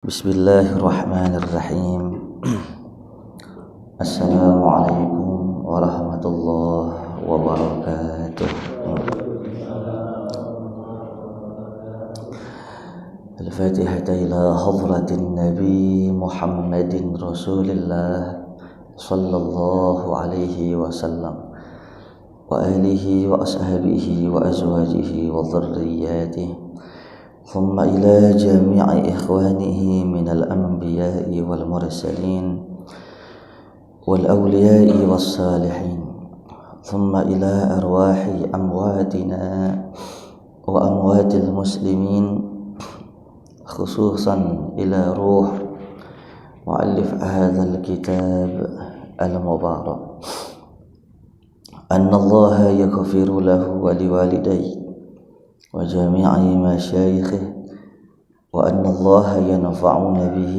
Bismillahirrahmanirrahim. Assalamualaikum warahmatullahi wabarakatuh. Al-Fatihah ila hadratin Nabi Muhammadin Rasulillah sallallahu alaihi wasallam wa alihi wa ashabihi wa azwajihi wa dhurriyyatihi ثم إلى جميع إخوانه من الأنبياء والمرسلين والأولياء والصالحين ثم إلى أرواح أمواتنا وأموات المسلمين خصوصا إلى روح مؤلف هذا الكتاب المبارك أن الله يغفر له ولوالديه وجميع مشايخه وأن الله ينفعنا به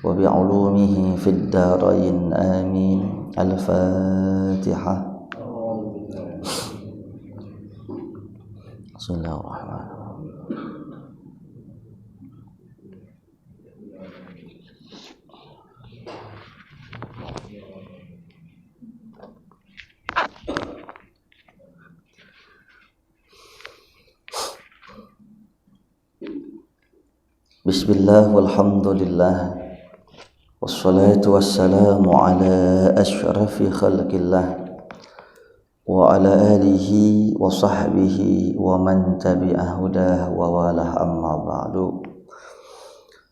وبعلومه في الدارين آمين. الفاتحة. بسم الله الرحمن الرحيم. Bismillah walhamdulillah wassalatu wassalamu ala asyrafil khalqillah wa ala alihi wa sahbihi wa man tabi'ah hudah wa walah, amma ba'du.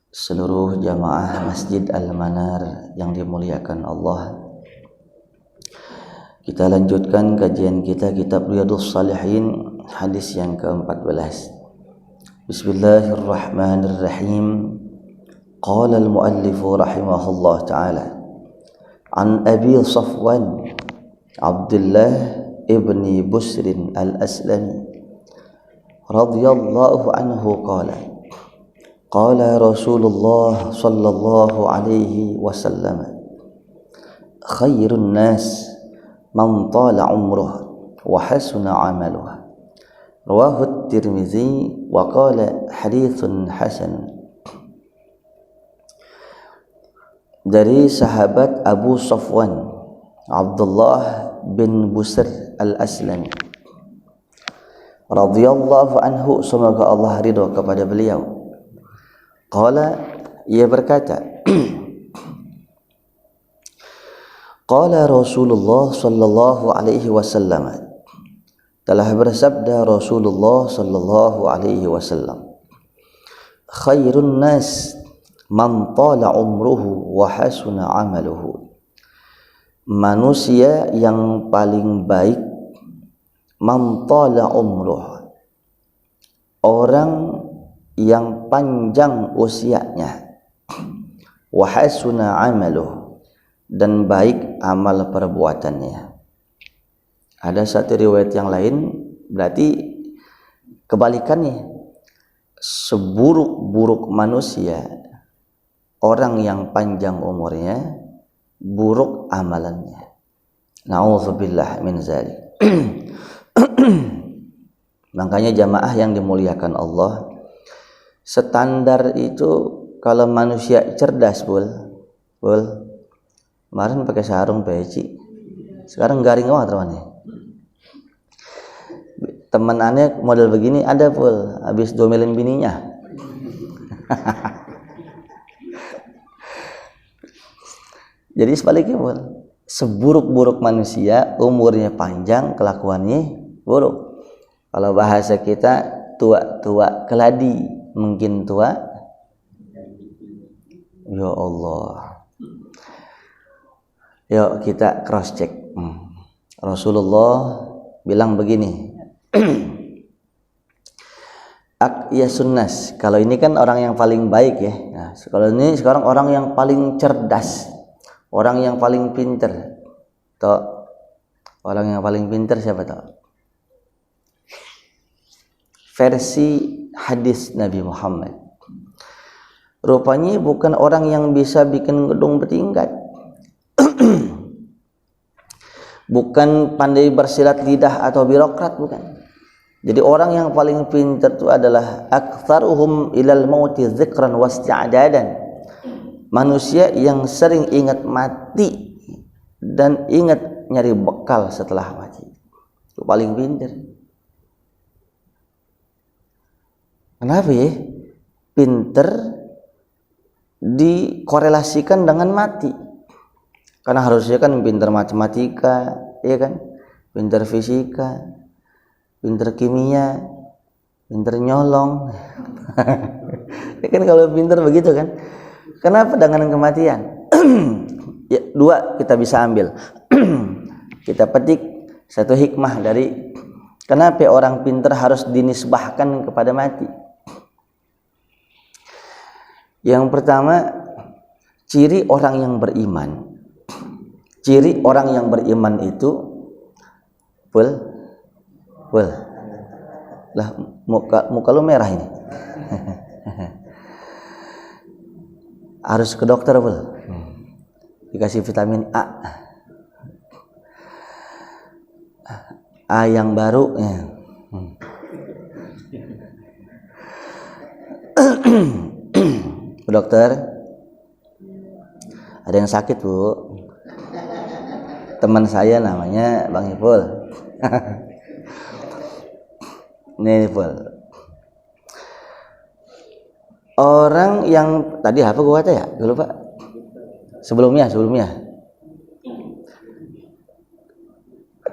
Seluruh jamaah Masjid Al-Manar yang dimuliakan Allah, kita lanjutkan kajian kita kitab Riyadhus Shalihin, hadis yang ke-14. Bismillahirrahmanirrahim. Qala al-muallif rahimahullah ta'ala an Abi Safwan Abdullah ibni Busrin al-Aslami radhiyallahu anhu qala qala Rasulullah sallallahu alaihi wasallam khairun nas man tala umruhu wa hasuna amaluhu. Rawahu Tirmizi wa qala haditsun hasan. Dari sahabat Abu Safwan Abdullah bin Busr al-Aslami radhiyallahu anhu, semoga Allah ridha kepada beliau. Qala, ia berkata, qala Rasulullah sallallahu alaihi wasallam, telah bersabda Rasulullah sallallahu alaihi wasallam, khairun nas man tala umruhu wa hasuna amaluhu. Manusia yang paling baik, man tala umruhu, orang yang panjang usianya, wa hasuna amaluhu, dan baik amal perbuatannya. Ada satu riwayat yang lain berarti kebalikannya, seburuk-buruk manusia orang yang panjang umurnya, buruk amalannya. Na'udzubillah min zalik. Makanya jamaah yang dimuliakan Allah, standar itu kalau manusia cerdas, bul kemarin pakai sarung peci, sekarang garing banget temannya. Teman aneh model begini ada, pul habis domelin bininya. Jadi sebaliknya, pul seburuk-buruk manusia umurnya panjang, kelakuannya buruk. Kalau bahasa kita tua-tua keladi, mungkin tua. Ya Allah. Yuk kita cross check. Rasulullah bilang begini, ya sunnas. Kalau ini kan orang yang paling baik ya. Nah, kalau ini sekarang orang yang paling cerdas, orang yang paling pinter. Toh, orang yang paling pinter siapa toh? Versi hadis Nabi Muhammad. Rupanya bukan orang yang bisa bikin gedung bertingkat. Bukan pandai bersilat lidah atau birokrat, bukan. Jadi orang yang paling pintar itu adalah aktsaruhum ilal mauti dzikran wasti'dadan. Manusia yang sering ingat mati dan ingat nyari bekal setelah mati. Itu paling pintar. Kenapa ya? Pintar dikorelasikan dengan mati. Karena harusnya kan pintar matematika, ya kan? Pintar fisika, pintar kimia, pintar nyolong. Ya kan kalau pintar begitu kan? Kenapa dengan kematian? Ya, dua kita bisa ambil. Kita petik satu hikmah dari kenapa orang pintar harus dinisbahkan kepada mati. Yang pertama, ciri orang yang beriman. Ciri orang yang beriman itu lah muka lu merah ini. Harus ke dokter dikasih vitamin A yang baru ya. Dokter, ada yang sakit bu, teman saya namanya Bang Ipul. Nih Ipul, orang yang tadi apa gua kata ya dulu pak, sebelumnya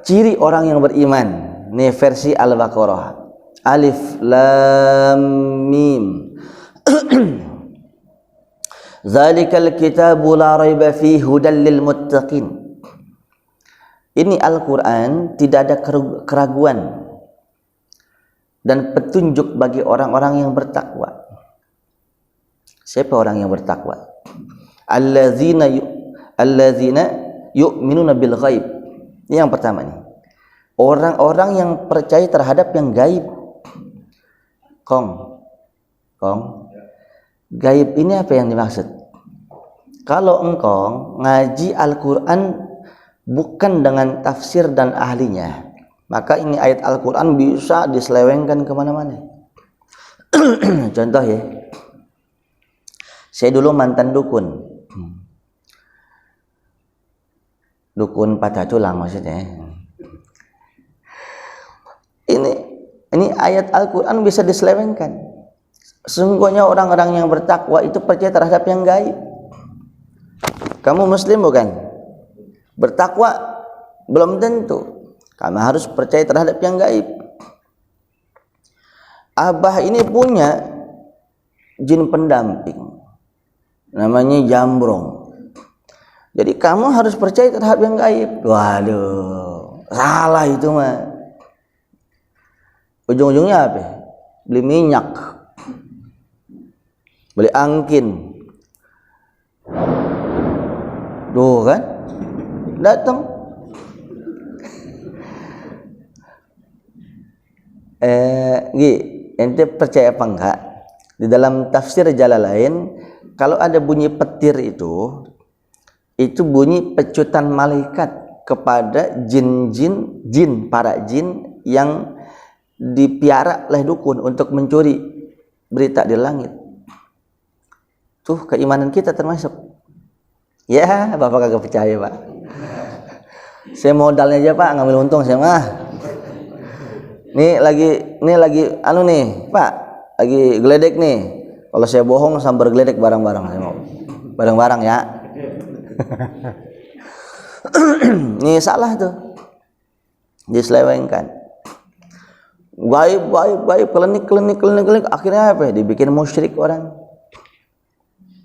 ciri orang yang beriman nih versi Al-Baqarah, Alif Lam Mim. Zalikal kitabu la raiba fihi hudal lil muttaqin. Ini Al-Qur'an tidak ada keraguan dan petunjuk bagi orang-orang yang bertakwa. Siapa orang yang bertakwa? Allazina yu'minuna bil ghaib. Ini yang pertama nih. Orang-orang yang percaya terhadap yang gaib. Kong. Gaib ini apa yang dimaksud? Kalau engkau ngaji Al-Quran bukan dengan tafsir dan ahlinya, maka ini ayat Al-Quran bisa diselewengkan kemana-mana. Contoh ya, saya dulu mantan dukun patah tulang maksudnya. Ini ayat Al-Quran bisa diselewengkan. Sesungguhnya orang-orang yang bertakwa itu percaya terhadap yang gaib. Kamu muslim bukan? Bertakwa belum tentu. Kamu harus percaya terhadap yang gaib. Abah ini punya jin pendamping, namanya Jambrong. Jadi kamu harus percaya terhadap yang gaib. Waduh, salah itu mah. Ujung-ujungnya apa? Beli minyak, beli angkin, tuh kan datang. Ente percaya apa enggak? Di dalam tafsir Jalalain, kalau ada bunyi petir itu bunyi pecutan malaikat kepada jin, para jin yang dipiara oleh dukun untuk mencuri berita di langit. Tuh keimanan kita termasuk. Ya, Bapak kagak percaya, Pak. Saya modalnya aja, Pak, ngambil untung saya mah. Nih lagi anu nih, Pak, lagi geledek nih. Kalau saya bohong sambar geledek barang-barang saya mau. Barang-barang ya. Nih salah tuh. Diselewengkan. Gaib, klinik, akhirnya apa? Dibikin musyrik orang.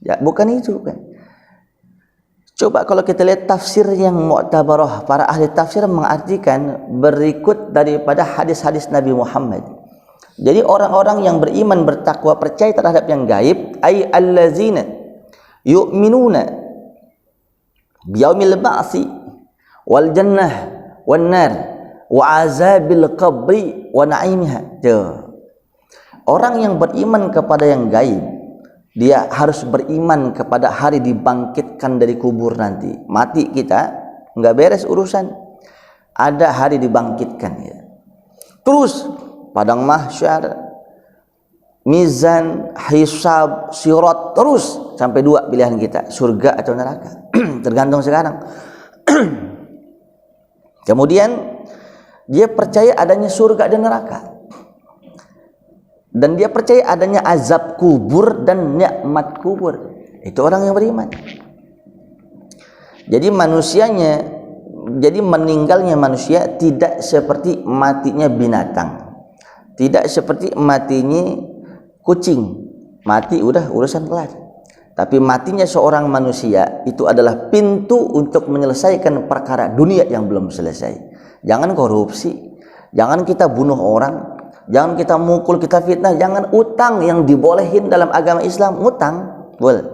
Ya, bukan itu kan. Coba kalau kita lihat tafsir yang mu'tabarah, para ahli tafsir mengartikan berikut daripada hadis-hadis Nabi Muhammad. Jadi orang-orang yang beriman, bertakwa, percaya terhadap yang gaib, ay allazina yu'minuna biyaumil ba'si wal jannah wan nar wa azabil qabri wa na'imiha. Orang yang beriman kepada yang gaib, dia harus beriman kepada hari dibangkitkan dari kubur nanti. Mati kita nggak beres urusan, ada hari dibangkitkan ya. Terus padang mahsyar, mizan, hisab, sirat, terus sampai 2 pilihan kita, surga atau neraka. Tergantung sekarang. Kemudian dia percaya adanya surga dan neraka, dan dia percaya adanya azab kubur dan nikmat kubur. Itu orang yang beriman. Jadi meninggalnya manusia tidak seperti matinya binatang, tidak seperti matinya kucing. Mati udah urusan kelar. Tapi matinya seorang manusia itu adalah pintu untuk menyelesaikan perkara dunia yang belum selesai. Jangan korupsi, jangan kita bunuh orang, jangan kita mukul, kita fitnah, jangan utang yang dibolehin dalam agama Islam. Ngutang boleh.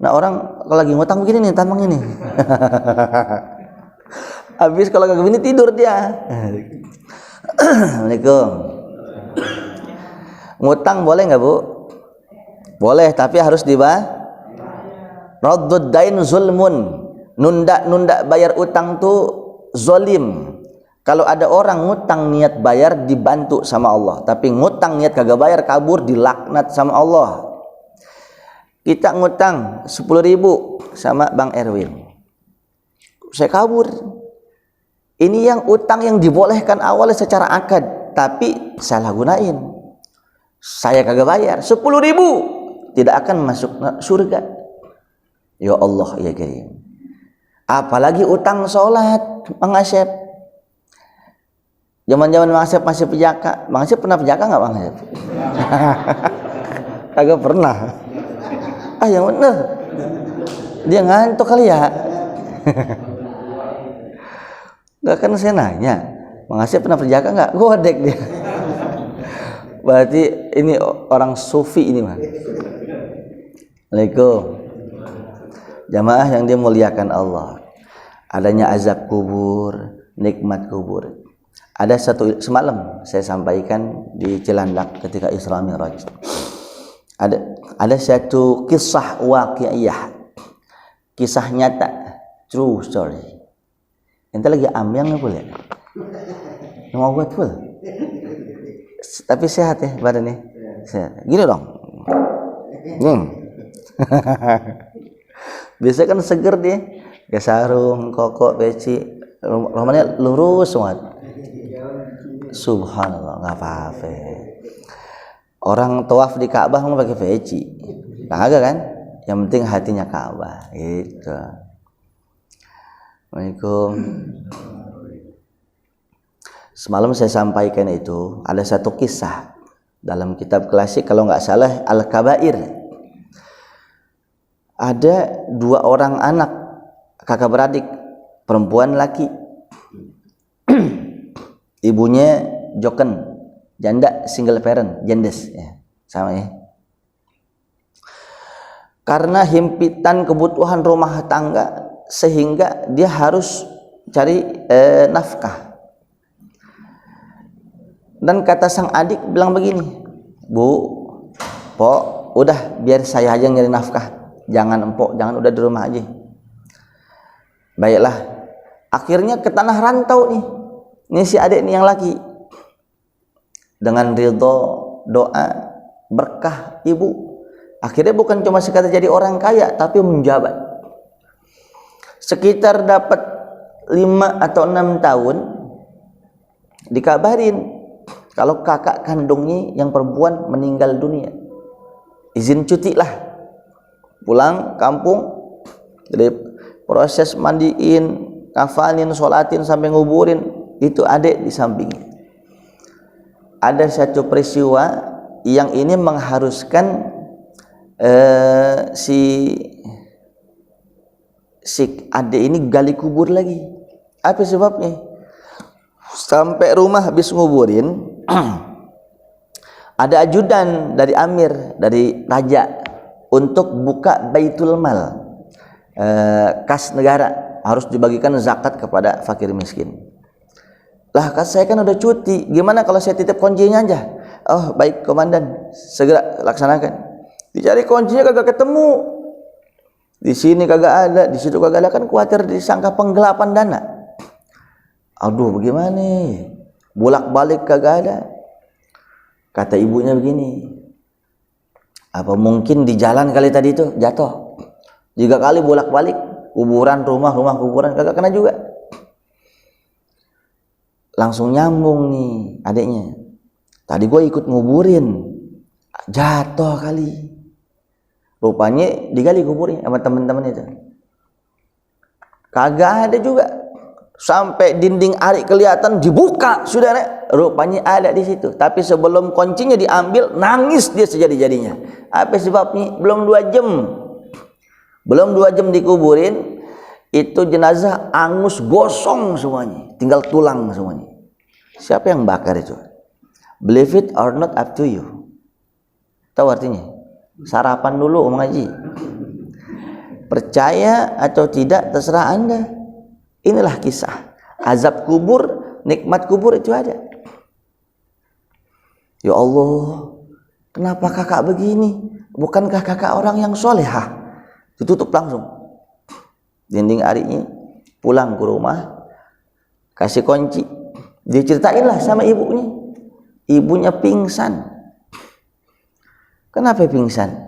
Nah, orang kalau lagi ngutang begini nih, tampang ini. Habis kalau kagak begini tidur dia. Assalamualaikum. Ngutang boleh nggak, Bu? Boleh, tapi harus Raddud dain zulmun. Nunda bayar utang tuh zolim. Kalau ada orang ngutang niat bayar dibantu sama Allah, tapi ngutang niat kagak bayar kabur dilaknat sama Allah. Kita ngutang 10.000 sama Bang Erwin, saya kabur. Ini yang utang yang dibolehkan awalnya secara akad, tapi salah gunain, saya kagak bayar 10.000, tidak akan masuk surga. Ya Allah ya Karim. Apalagi utang sholat, Bang Asep. Zaman-zaman Bang Asep masih pejaka. Bang Asep pernah pejaka nggak, Bang Asep? Kagak pernah. Yang bener. Dia ngantuk kali ya. Nggak, kan saya nanya, Bang Asep pernah pejaka nggak? Godek dia. Berarti ini orang sufi ini, mah. Assalamualaikum. Jamaah yang dimuliakan Allah. Adanya azab kubur, nikmat kubur. Ada semalam saya sampaikan di Cilandak ketika Isra Mi'raj. Ada satu kisah waqi'iyah, kisah nyata, true story. Ente lagi ambyang nggak boleh? Mau buat full? Tapi sehat ya badannya, sehat. Gini dong. Biasa kan seger dia, ya sarung, koko, peci, rumahnya lurus banget. Subhanallah, nggak apa-apa. Orang tawaf di Ka'bah mau pakai peci, kagak kan? Yang penting hatinya Ka'bah, gitu. Assalamualaikum. Semalam saya sampaikan itu ada satu kisah dalam kitab klasik, kalau nggak salah Al-Kabair. Ada 2 orang anak kakak beradik, perempuan laki. Ibunya joken, janda, single parent, jendes ya, sama ya. Karena himpitan kebutuhan rumah tangga sehingga dia harus cari nafkah. Dan kata sang adik bilang begini, Bu, Pok, udah biar saya aja nyari nafkah. Jangan empok, jangan, udah di rumah aja. Baiklah. Akhirnya ke tanah rantau nih. Ini si adik nih yang laki. Dengan ridho, doa, berkah ibu. Akhirnya bukan cuma sekadar jadi orang kaya, tapi menjabat. Sekitar dapat 5 atau 6 tahun, dikabarin kalau kakak kandungnya yang perempuan meninggal dunia. Izin cuti lah. Pulang kampung, dari proses mandiin, kafanin, sholatin sampai nguburin, itu adik di sampingnya. Ada satu peristiwa yang ini mengharuskan si adik ini gali kubur lagi. Apa sebabnya? Sampai rumah habis nguburin, ada ajudan dari amir, dari raja, untuk buka baitul mal, kas negara, harus dibagikan zakat kepada fakir miskin. Lah, kas saya kan udah cuti, gimana kalau saya titip kuncinya aja? Oh baik komandan, segera laksanakan. Dicari kuncinya kagak ketemu, di sini kagak ada, di situ kagak ada, kan khawatir disangka penggelapan dana. Aduh bagaimana? Bolak balik kagak ada. Kata ibunya begini, apa mungkin di jalan kali tadi itu jatuh? 3 kali bolak-balik kuburan, rumah kuburan, kagak kena juga. Langsung nyambung nih adiknya, tadi gue ikut nguburin, jatuh kali. Rupanya digali kuburnya sama teman-teman itu, kagak ada juga. Sampai dinding ari kelihatan dibuka, saudara, rupanya ada di situ. Tapi sebelum kuncinya diambil, nangis dia sejadi-jadinya. Apa sebabnya? Belum 2 jam dikuburin, itu jenazah angus gosong semuanya, tinggal tulang semuanya. Siapa yang bakar itu? Believe it or not, up to you. Tahu artinya? Sarapan dulu Om Haji. Percaya atau tidak terserah Anda. Inilah kisah azab kubur, nikmat kubur itu ada. Ya Allah, kenapa kakak begini? Bukankah kakak orang yang solehah? Ditutup langsung dinding arinya, pulang ke rumah, kasih kunci, diceritain lah sama ibunya. Ibunya pingsan. Kenapa pingsan?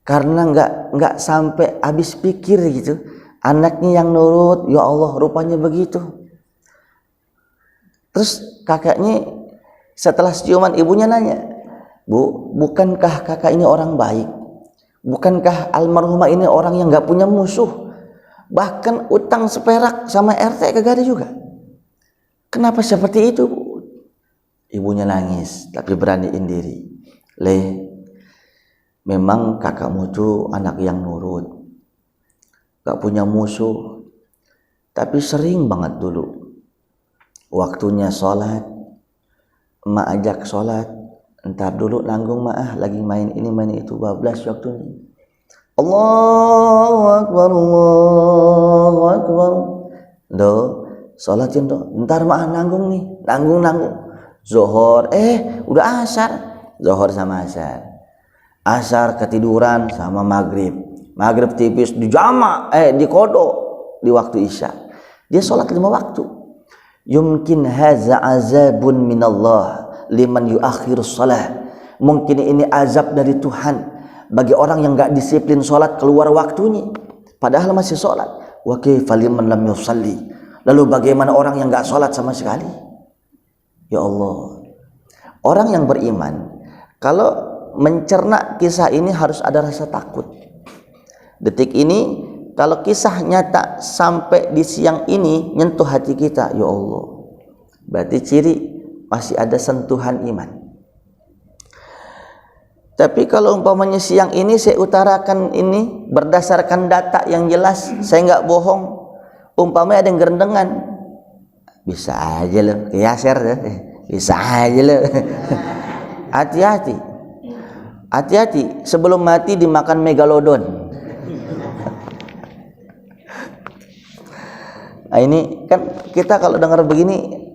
Karena nggak sampai habis pikir gitu. Anaknya yang nurut, ya Allah, rupanya begitu. Terus kakaknya setelah ciuman, ibunya nanya, Bu, bukankah kakak ini orang baik? Bukankah almarhumah ini orang yang nggak punya musuh? Bahkan utang seperak sama RT kagak ada juga. Kenapa seperti itu, Bu? Ibunya nangis, tapi beraniin diri. Memang kakakmu tuh anak yang nurut, gak punya musuh, tapi sering banget dulu waktunya sholat, emak ajak sholat, entar dulu nanggung mah lagi main ini main itu, bablas waktunya. Allahu Akbar, Allahu Akbar. Sholatin do, entar mah nanggung nih, nanggung. Zohor, udah asar, zohor sama asar ketiduran sama maghrib tipis dijama, dikodok di waktu isya. Dia sholat 5 waktu. Yumkin haza azabun minallah liman yuakhirus shalah. Mungkin ini azab dari Tuhan bagi orang yang gak disiplin sholat keluar waktunya padahal masih sholat. Wa kaifa liman lam yusalli. Lalu bagaimana orang yang gak sholat sama sekali? Ya Allah, orang yang beriman kalau mencerna kisah ini harus ada rasa takut. Detik ini kalau kisah nyata sampai di siang ini nyentuh hati kita, ya Allah, berarti ciri masih ada sentuhan iman. Tapi kalau umpamanya siang ini saya utarakan ini berdasarkan data yang jelas, saya nggak bohong, umpamanya ada yang gerendengan, bisa aja loh, kiaser bisa aja loh. Hati-hati sebelum mati dimakan megalodon. Nah ini kan kita kalau dengar begini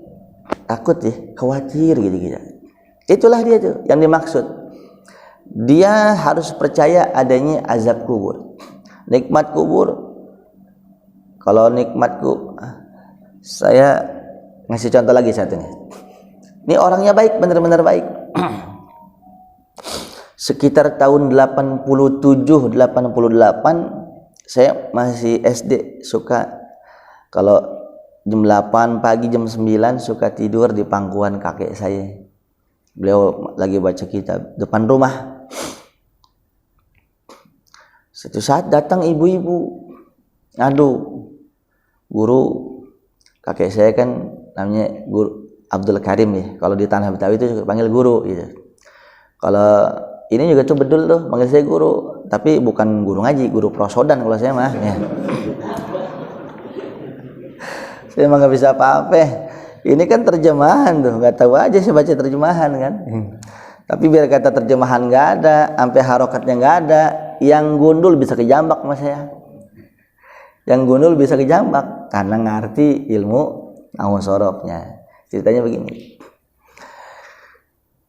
takut ya, khawatir gitu. Itulah dia tuh yang dimaksud. Dia harus percaya adanya azab kubur, nikmat kubur. Kalau nikmatku, saya ngasih contoh lagi satu nih. Ini orangnya baik, benar-benar baik. Sekitar tahun 87-88 saya masih SD, suka kalau jam 8 pagi, jam 9 suka tidur di pangkuan kakek saya. Beliau lagi baca kitab depan rumah. Suatu saat datang ibu-ibu, aduh, guru, kakek saya kan namanya Guru Abdul Karim ya. Kalau di tanah Betawi itu panggil guru gitu. Kalau ini juga tuh bedul tuh panggil saya guru, tapi bukan guru ngaji, guru prosodan kalau saya mah ya. Saya mah nggak bisa apa-apa. Ini kan terjemahan tuh, nggak tahu aja saya baca terjemahan kan. Tapi biar kata terjemahan nggak ada, sampai harokatnya nggak ada, yang gundul bisa kejambak sama saya. Yang gundul bisa kejambak karena ngerti ilmu nahu sorofnya. Ceritanya begini,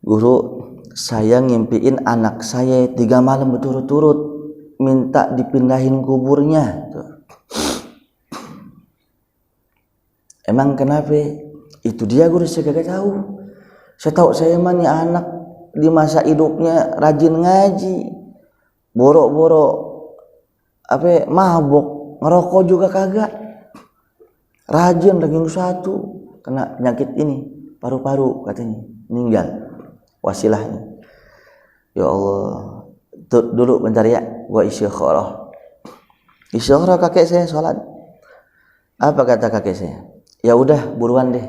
guru, saya ngimpiin anak saya 3 malam berturut-turut minta dipindahin kuburnya. Emang kenapa? Itu dia guru, saya gak tahu. Saya tahu saya mah nih anak di masa hidupnya rajin ngaji, borok-borok mabok, ngerokok juga kagak, rajin ranking 1, kena penyakit ini paru-paru katanya, meninggal wasilahnya. Ya Allah, dulu bentar ya, gua istikharah kakek saya sholat. Apa kata kakek saya? Ya udah buruan deh,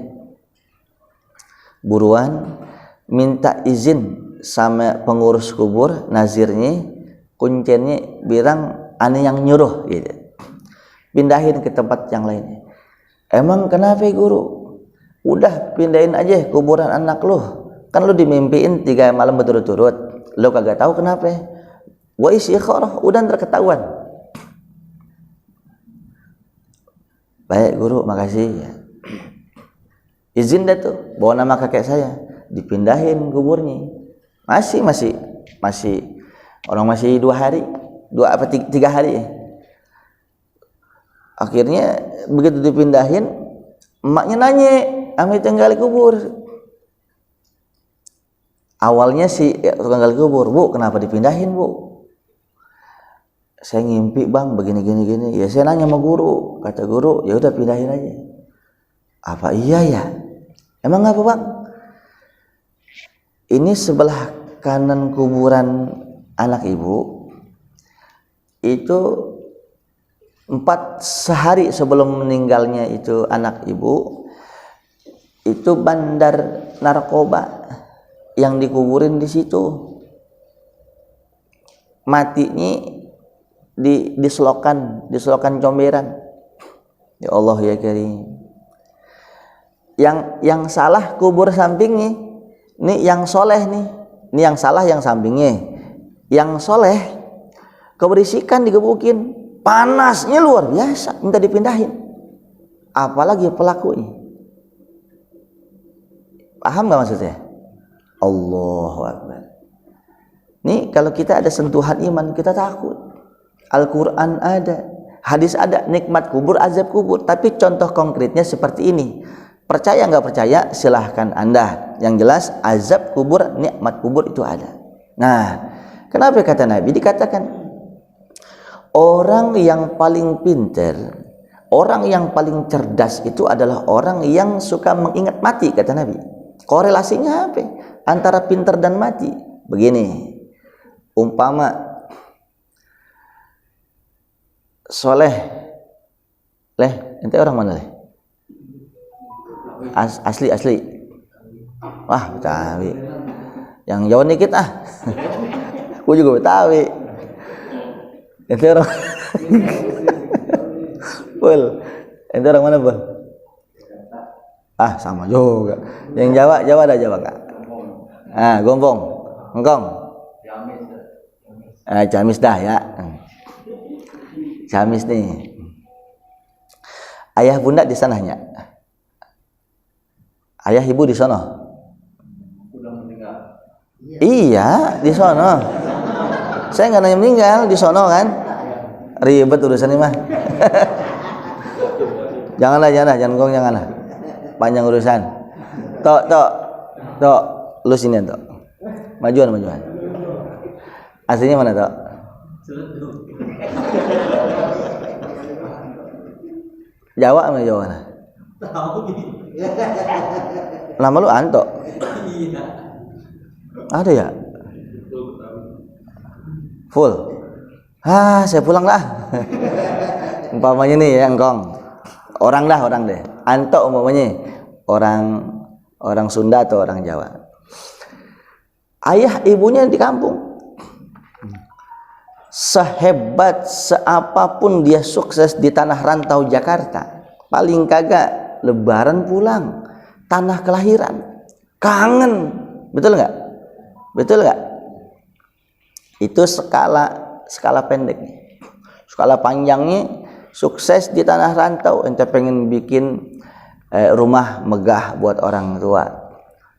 minta izin sama pengurus kubur, nazirnya, kuncennya bilang aneh yang nyuruh gitu, pindahin ke tempat yang lainnya. Emang kenapa guru? Udah pindahin aja kuburan anak lu, kan lu dimimpiin 3 malam berturut-turut, lu kagak tahu kenapa. Gua istikharah udah ntar ketahuan. Baik guru, makasih ya. Izin dah tuh, bawa nama kakek saya, dipindahin kuburnya. Masih orang masih 2 hari, 3 hari ya. Akhirnya begitu dipindahin, emaknya nanya, "Ami tinggal kubur." Awalnya si tukang gali kubur, "Bu, kenapa dipindahin, Bu?" "Saya ngimpi, Bang, begini gini." Ya saya nanya sama guru, kata guru, "Ya udah pindahin aja." "Apa iya ya?" "Emang apa, Bang?" "Ini sebelah kanan kuburan anak ibu itu 4 sehari sebelum meninggalnya itu anak ibu itu bandar narkoba yang dikuburin di situ. Matinya di selokan comberan." Ya Allah ya Karim. Yang salah kubur sampingnya, nih yang soleh nih. Ini yang salah yang sampingnya. Yang soleh keberisikan digebukin, panasnya luar biasa, minta dipindahin. Apalagi pelakunya. Paham gak maksudnya? Allahu Akbar. Nih kalau kita ada sentuhan iman, kita takut. Al-Quran ada, hadis ada, nikmat kubur, azab kubur. Tapi contoh konkretnya seperti ini. Percaya nggak percaya silahkan Anda. Yang jelas azab kubur, nikmat kubur itu ada. Nah, kenapa kata Nabi dikatakan orang yang paling pintar, orang yang paling cerdas itu adalah orang yang suka mengingat mati, kata Nabi. Korelasinya apa antara pintar dan mati? Begini, umpama soleh, ente orang mana leh? Asli. Wah, Betawi. Yang Jawa dikit ah. Aku juga Betawi. Ente orang. Bul. Ente orang mana, Bul? Ah, sama juga. Yang Jawa ada Jawa enggak? Ah, Gombong. Engkong. Ciamis dah ya. Ciamis nih. Ayah bunda di sananya. Ayah ibu di sono. Sudah meninggal. Iya, di sono. Saya nggak nanya meninggal, di sono kan. Ribet urusan ini mah. Janganlah, janganlah. Panjang urusan. Tok. Lu sini, Tok. Majuan. Aslinya mana, Tok? Jawa sama Jawa mana? Nama lu Anto? Iya. Ada ya? Full. Saya pulang lah. Umpamanya nih ya, Engkong. Orang deh. Anto umpamanya orang Sunda atau orang Jawa. Ayah ibunya di kampung. Sehebat seapapun dia sukses di tanah rantau Jakarta, paling kagak lebaran pulang tanah kelahiran, kangen. Betul nggak? Itu skala pendek. Skala panjangnya sukses di tanah rantau, ente pengen bikin rumah megah buat orang tua,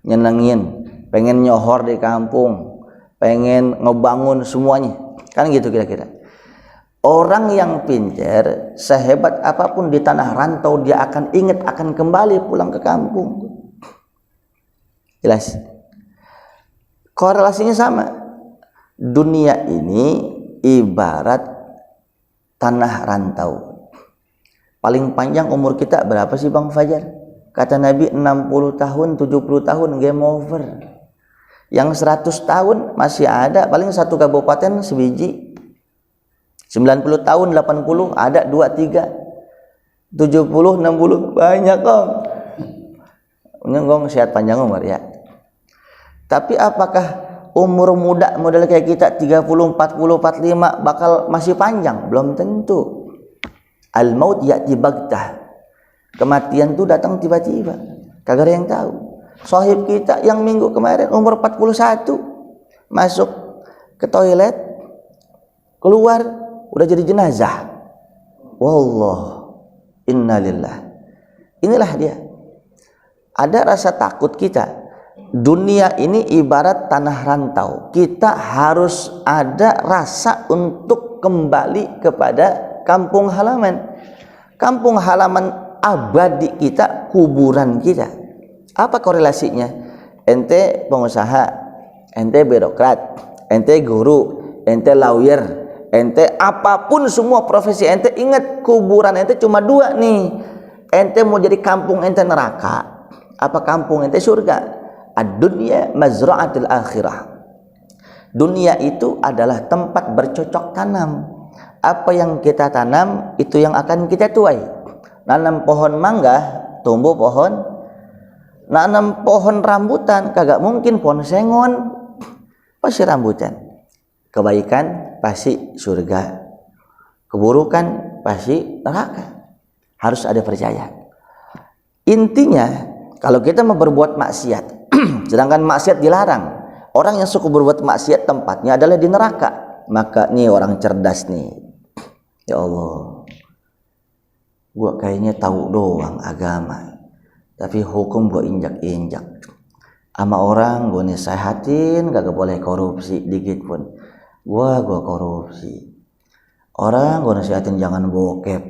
nyenengin, pengen nyohor di kampung, pengen ngebangun semuanya. Kan gitu kira-kira. Orang yang pintar, sehebat apapun di tanah rantau, dia akan ingat, akan kembali pulang ke kampung. Jelas. Korelasinya sama. Dunia ini ibarat tanah rantau. Paling panjang umur kita berapa sih Bang Fajar? Kata Nabi 60 tahun, 70 tahun game over. Yang 100 tahun masih ada, paling satu kabupaten sebiji. 90 tahun, 80 ada 2 3. 70, 60 banyak kong. Ngong sehat panjang umur ya. Tapi apakah umur muda model kayak kita 30, 40, 45 bakal masih panjang? Belum tentu. Al-maut ya'ti baghtah. Kematian itu datang tiba-tiba. Kagak ada yang tahu. Sahib kita yang minggu kemarin umur 41 masuk ke toilet, keluar udah jadi jenazah. Wallah, innalillah. Inilah dia. Ada rasa takut kita. Dunia ini ibarat tanah rantau. Kita harus ada rasa untuk kembali kepada kampung halaman. Kampung halaman abadi kita, kuburan kita. Apa korelasinya? Ente pengusaha, ente birokrat, ente guru, ente lawyer, ente apapun semua profesi ente, ingat kuburan ente cuma 2 nih. Ente mau jadi kampung ente neraka, apa kampung ente surga? Ad-dunya mazra'atul akhirah. Dunia itu adalah tempat bercocok tanam. Apa yang kita tanam itu yang akan kita tuai. Nanam pohon mangga, tumbuh pohon. Nanam pohon rambutan, kagak mungkin pohon sengon. Pasti rambutan. Kebaikan pasti surga. Keburukan pasti neraka. Harus ada percaya. Intinya, kalau kita mau berbuat maksiat, sedangkan maksiat dilarang, orang yang suka berbuat maksiat tempatnya adalah di neraka. Maka nih orang cerdas nih, ya Allah, gua kayaknya tahu doang agama, tapi hukum gua injak-injak. Sama orang gua nasehatin kagak boleh korupsi dikit pun, gua korupsi. Orang gua nasehatin jangan bokep,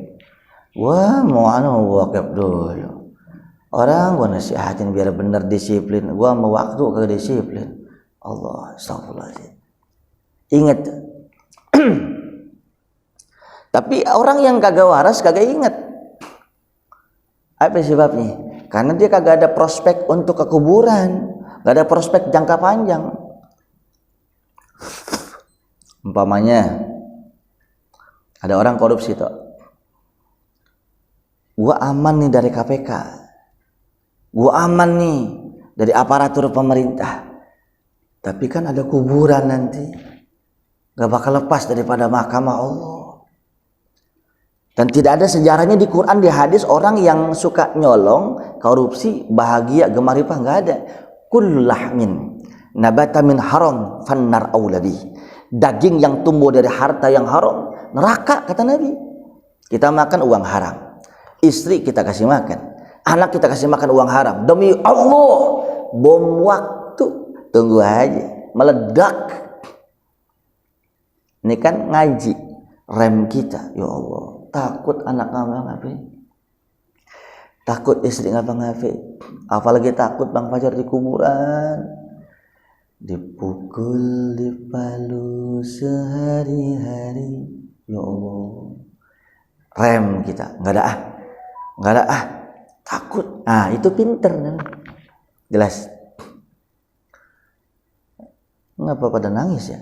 gua mau bokep dulu. Orang gua nasihatin biar bener disiplin, gua mau waktu ke disiplin. Allah, astagfirullahaladzim. Ingat. Tapi orang yang kagak waras kagak ingat. Apa sebabnya? Karena dia kagak ada prospek untuk ke kuburan, gak ada prospek jangka panjang. Umpamanya ada orang korupsi toh. Gua aman nih dari KPK. Gua aman nih dari aparatur pemerintah. Tapi kan ada kuburan nanti. Gak bakal lepas daripada mahkamah Allah. Dan tidak ada sejarahnya di Quran, di hadis orang yang suka nyolong, korupsi, bahagia, gemaripah, gak ada. Kullu lahmin nabata min haram fannar aulabi. Daging yang tumbuh dari harta yang haram, neraka kata Nabi. Kita makan uang haram. Istri kita kasih makan, anak kita kasih makan uang haram. Demi Allah, bom waktu, tunggu aja, meledak. Ini kan ngaji, rem kita. Ya Allah, takut anak ngapa-ngapain, takut istri ngapa-ngapain, apalagi takut Bang Fajar di kuburan, dipukul, dipalu sehari-hari. Ya Allah, rem kita nggak ada takut. Nah itu pinter nih. Jelas. Ngapa pada nangis ya?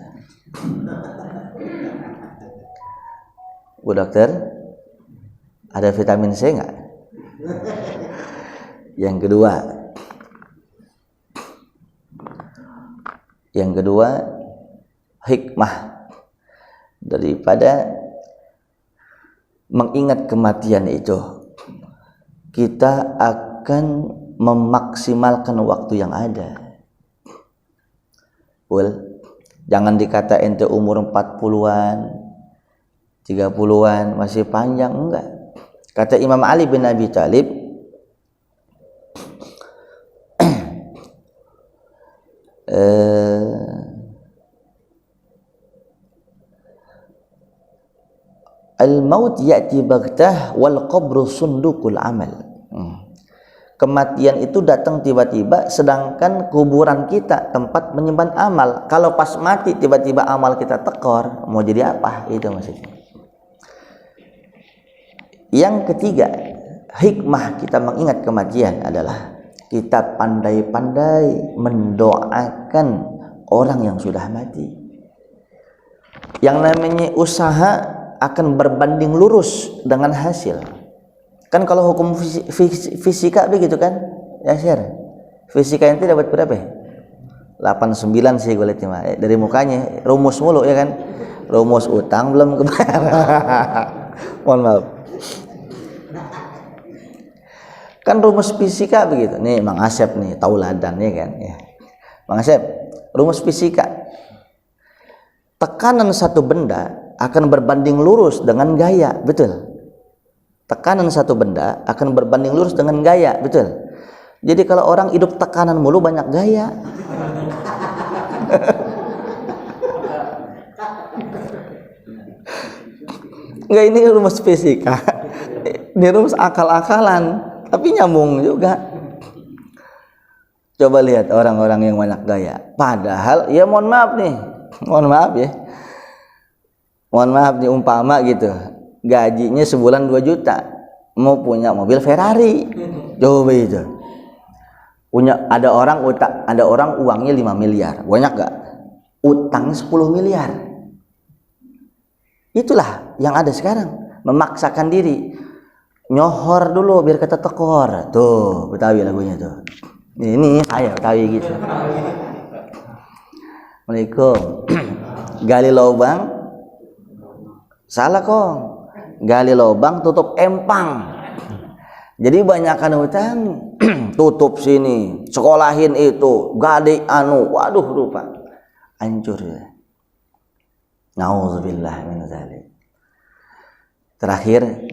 Bu dokter, ada vitamin C nggak? Yang kedua hikmah daripada mengingat kematian itu, kita akan memaksimalkan waktu yang ada. Jangan dikata ente umur 40-an 30-an masih panjang, enggak. Kata Imam Ali bin Abi Thalib, al-maut ya'ti baghtah wal qabru sundukul amal. Kematian itu datang tiba-tiba, sedangkan kuburan kita tempat menyimpan amal. Kalau pas mati tiba-tiba amal kita tekor, mau jadi apa? Itu maksudnya. Yang ketiga, hikmah kita mengingat kematian adalah kita pandai-pandai mendoakan orang yang sudah mati. Yang namanya usaha akan berbanding lurus dengan hasil. Kan kalau hukum fisika begitu kan? Ya, share. Fisika itu dapat berapa ya? 89 sih gue lihat dari mukanya, rumus mulu ya kan? Rumus utang belum kebayar. Mohon maaf. Kan rumus fisika begitu. Nih Mang Asep nih, tauladan ya kan? Ya. Mang Asep, rumus fisika. Tekanan satu benda akan berbanding lurus dengan gaya, betul? Tekanan satu benda akan berbanding lurus dengan gaya, betul? Jadi kalau orang hidup tekanan mulu banyak gaya. Enggak, ini rumus fisika. Ini rumus akal-akalan, tapi nyambung juga. Coba lihat orang-orang yang banyak gaya. Padahal ya mohon maaf nih. Mohon maaf ya. Mohon maaf nih, umpama gitu. Gajinya sebulan 2 juta, mau punya mobil Ferrari. Coba itu. Ada orang uangnya 5 miliar. Banyak gak? Utangnya 10 miliar. Itulah yang ada sekarang. Memaksakan diri. Nyohor dulu biar kata tekor. Tuh, Betawi lagunya tuh. Ini saya Betawi gitu. Assalamualaikum. Gali lubang. Salah kong. Gali lubang tutup empang. Jadi banyakkan hutang, tutup sini, sekolahin itu, gade waduh rupa hancur ya. Nauzubillah min dzalik. Terakhir,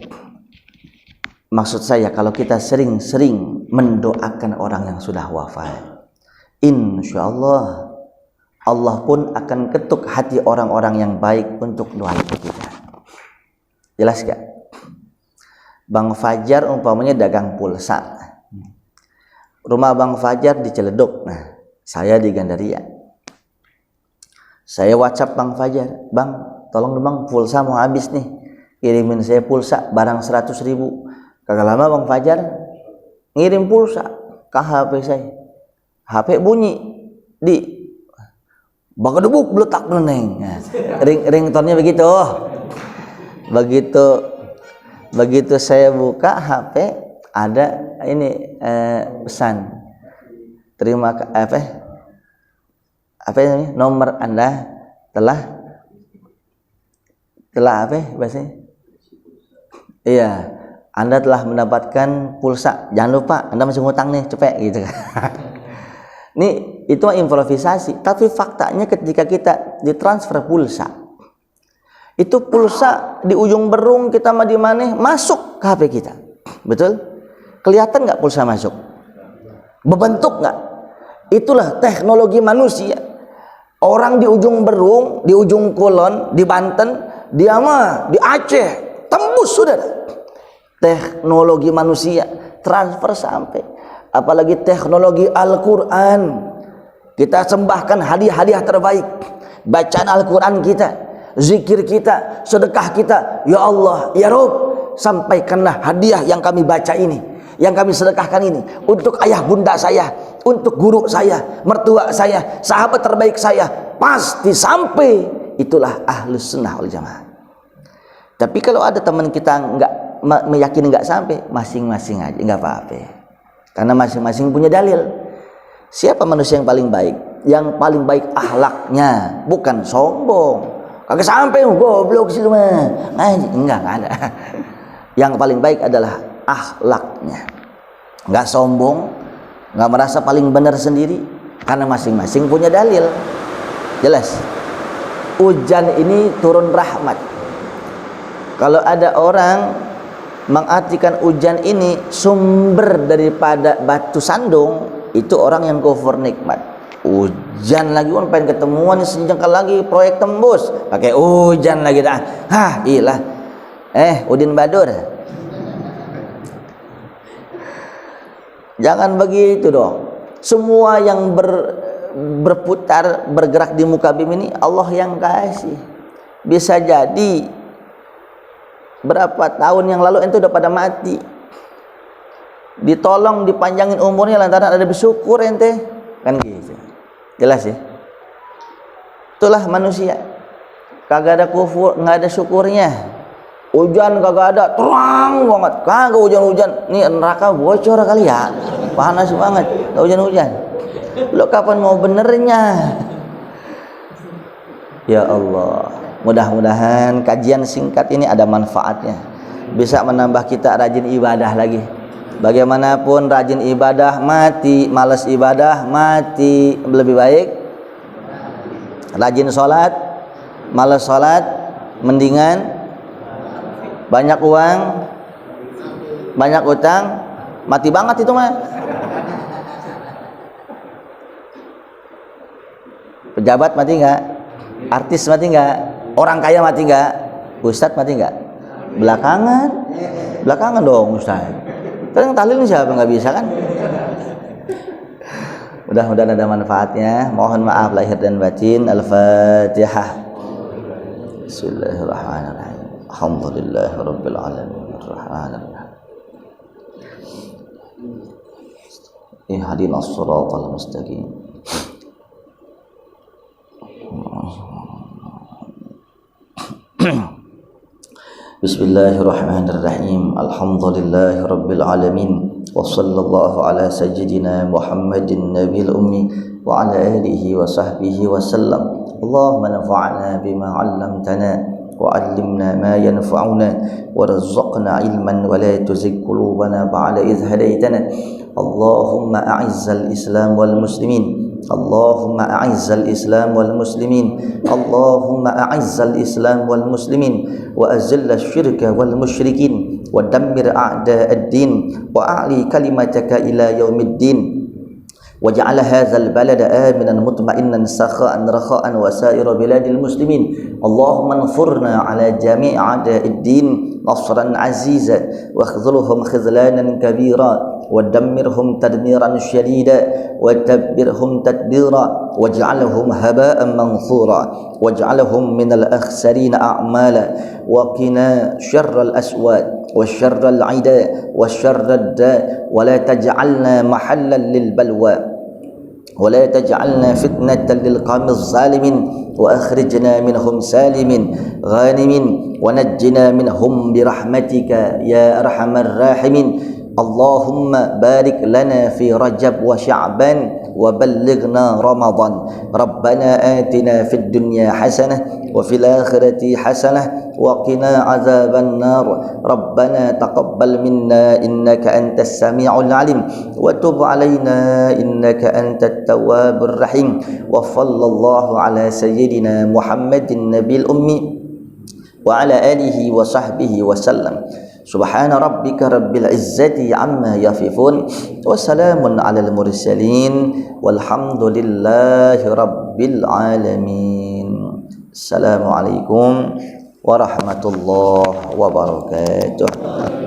maksud saya kalau kita sering-sering mendoakan orang yang sudah wafat, insyaallah Allah pun akan ketuk hati orang-orang yang baik untuk doa itu kita. Jelas gak? Bang Fajar umpamanya dagang pulsa. Rumah Bang Fajar di Ciledug. Nah, saya di Gandaria. Saya WhatsApp Bang Fajar, "Bang, tolong dong Bang, pulsa mau habis nih. Kirimin saya pulsa barang 100.000." Kagak lama Bang Fajar ngirim pulsa ke HP saya. HP bunyi di bagedebuk beletak neneng. Nah, ringtone-nya begitu. Begitu saya buka HP, ada ini pesan, terima apa ini, nomor Anda telah apa bahasanya? Iya, Anda telah mendapatkan pulsa. Jangan lupa Anda masih ngutang nih, cepet gitu kan. Nih itu improvisasi, tapi faktanya ketika kita ditransfer pulsa, itu pulsa di ujung berung kita mah di mana masuk ke HP kita, betul? Kelihatan nggak pulsa masuk? Berbentuk nggak? Itulah teknologi manusia. Orang di ujung berung, di ujung kulon, di Banten, dia mah di Aceh, tembus sudah. Teknologi manusia transfer sampai. Apalagi teknologi Al-Quran. Kita sembahkan hadiah-hadiah terbaik, bacaan Al-Quran kita, zikir kita, sedekah kita. Ya Allah, ya Rabb, sampaikanlah hadiah yang kami baca ini, yang kami sedekahkan ini untuk ayah bunda saya, untuk guru saya, mertua saya, sahabat terbaik saya. Pasti sampai. Itulah Ahlus Sunnah wal Jamaah. Tapi kalau ada teman kita nggak meyakini nggak sampai, masing-masing aja, nggak apa-apa. Karena masing-masing punya dalil. Siapa manusia yang paling baik? Yang paling baik akhlaknya, bukan sombong. Kagak sampai goblok sih lu mah. Enggak ada. Yang paling baik adalah akhlaknya. Enggak sombong, enggak merasa paling benar sendiri, karena masing-masing punya dalil. Jelas. Hujan ini turun rahmat. Kalau ada orang mengartikan hujan ini sumber daripada batu sandung, itu orang yang kufur nikmat. Hujan lagi kan pengen ketemuan sejengkal lagi proyek tembus, pakai hujan lagi dah. Ilah. Udin Badur. Jangan begitu dong. Semua yang berputar, bergerak di muka bumi ini Allah yang kasih. Bisa jadi berapa tahun yang lalu ente udah pada mati, ditolong dipanjangin umurnya lantaran ada bersyukur ente, kan gitu. Jelas ya. Itulah manusia, kagak ada kufur, nggak ada syukurnya. Hujan kagak ada, terang banget, kagak hujan-hujan. Nih neraka bocor kali ya, panas banget, nggak hujan-hujan. Lo kapan mau benernya? Ya Allah, mudah-mudahan kajian singkat ini ada manfaatnya, bisa menambah kita rajin ibadah lagi. Bagaimanapun rajin ibadah mati, malas ibadah mati. Lebih baik rajin sholat, malas sholat, mendingan banyak uang, banyak utang, mati banget itu mah. Pejabat mati nggak? Artis mati nggak? Orang kaya mati nggak? Ustadz mati nggak? Belakangan dong Ustadz. Kan tahlil siapa nggak bisa kan? Mudah-mudahan ada manfaatnya. Mohon maaf lahir dan batin. Al-Fatihah. Bismillahirrahmanirrahim. Alhamdulillahirabbil alamin. Arrahmanirrahim. Ihdinas siratal mustaqim. Bismillahirrahmanirrahim. Alhamdulillahirabbil alamin. Wa sallallahu ala sayyidina Muhammadin nabiyil ummi wa ala alihi wa sahbihi wa sallam. Allahumma nafa'na bima 'allamtana وعلمنا ما ينفعنا وارزقنا علما ولا تزغ قلوبنا بعد إذ هديتنا اللهم أعز الإسلام والمسلمين اللهم أعز الإسلام والمسلمين اللهم أعز الإسلام والمسلمين وأذل الشرك والمشركين ودمر أعداء الدين وأعلي كلمتك إلى يوم الدين وجعل هذا البلد آمنا مطمئنا سخاء رخاء وسائر بلاد المسلمين اللهم انصرنا على جميع أعداء الدين نصرا عزيزا واخذلهم خذلانا كبيرا ودمرهم تدميرا شديدا وتدبرهم تدبيرا واجعلهم هباء منثورا واجعلهم من الأخسرين أعمالا وقنا شر الأسواد وشر العداء وشر الداء ولا تجعلنا محلا للبلوى ولا تجعلنا فتنة للقوم الظالمين وأخرجنا منهم سالمين غانمين ونجنا منهم برحمتك يا أرحم الراحمين اللهم بارك لنا في رجب وشعبان وبلغنا رمضان ربنا آتنا في الدنيا حسنة وفي الآخرة حسنة وقنا عذاب النار ربنا تقبل منا إنك أنت السميع العليم وتب علينا إنك أنت التواب الرحيم وصلى الله على سيدنا محمد النبي الأمي وعلى آله وصحبه وسلم سبحان ربك رب العزة عما يصفون وسلام على المرسلين والحمد لله رب العالمين السلام عليكم warahmatullahi wabarakatuh.